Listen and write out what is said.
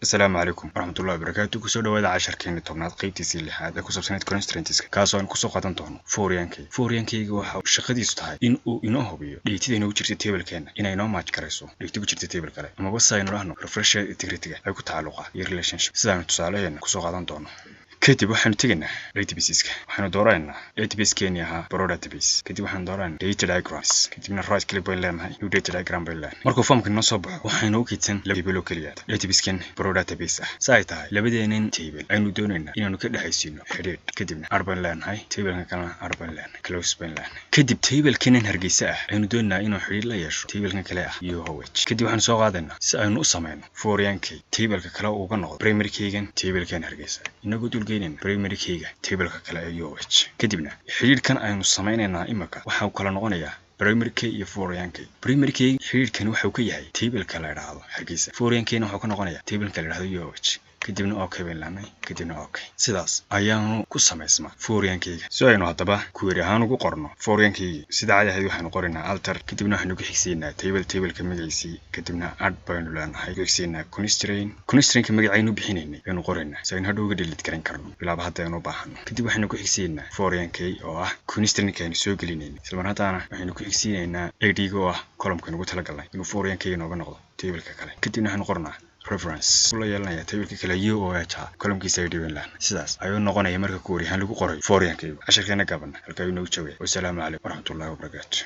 السلام عليكم ورحمة الله وبركاته. كسو dhawaada casharkeena tobnaad qaybtiisii lixaad ee ku saabsaneyd constraints kaasoo aan kusoo qaadan doono fouriankeyga waxa uu shaqadiisu tahay in uu inoo hubiyo dheetida inoo jirta tablekeena inay inoo match garayso dheetida ku jirta table kale ama saynu dhahno refreshed integrity-ga ay ku tacalluqa iyo relationship sidaan tusaaleheena kusoo qaadan doono. kadib waxaanu tegaynaa databaseska waxaanu dooraynaa database-keeni ahaa pro database kadib waxaanu dooraynaa data diagrams kadibna right click baynu leenahay new data diagram baynu leenahay. markuu formka inoo soo baxo waxaynu u kaydsan laba table oo keliya database-keen pro database ah sa ay tahay labadeenan table aynu doonaynaa inaanu ka dhaxaysiino xidhiidh kadibna ar baynu leenahay tableka kalena ar baynu leenahay close baynu leenahay. kadib tablekeenan hargeysa ah aynu doonaynaa inuu xidhiidh la yeesho tablekan kale ah iyo howage kadib waxaanu soo qaadaynaa si aynu u samayno fouriankey tableka kale uga noqdo primarykeygan tablekan hargeysa inagoo primarykeyga tableka kale ee UH kadibna xiriirkan aynu sameeynaa imika waxa uu kala noqonayaa primarykey iyo fouriankey. primarykey xiriirkan waxa uu ka yahay tableka la yiraahdo hargeysa fouriankeyna waxa uu ka noqonayaa tableka la yiraahdo UH kadibna okay baynu leenahay kadibna okay. sidaas ayaanu ku samaysmaa fouriankeyga soo aynu hadaba query ahaan ugu qorno fouriankeyga sida caadi ahayd waxaanu qoraynaa alter kadibna waxaanu ku xigsiinaa tableka magaciisii kadibna add baynu leenahay ku xigsiinaa constraint magacaynu bixinaynay aynu qoraynaa si aynu hadhow uga delete garan karno bilaaba hadda aynu u baahano. kadib waxaanu ku xigsiinaa fouriankey oo ah constraint-ka aynu soo gelinaynay isla markaana waxaanu ku xigsiinaynaa id-ga oo ah column-ka aynu ugu talagalnay inuu fouriankeyga nooga noqdo tableka kale kadibna waxaanu qornaa reference ula yeelanaya tableka kale UOH columnkiisa ay dhiban lahayn. sidaas ayuu noqonaya marka query ahaan lagu qoray fouriankeyga. casharkeena gaban halka ayuu noogu joogay. wassalaamu calaykum waraxmatullaahi wabarakaatuh.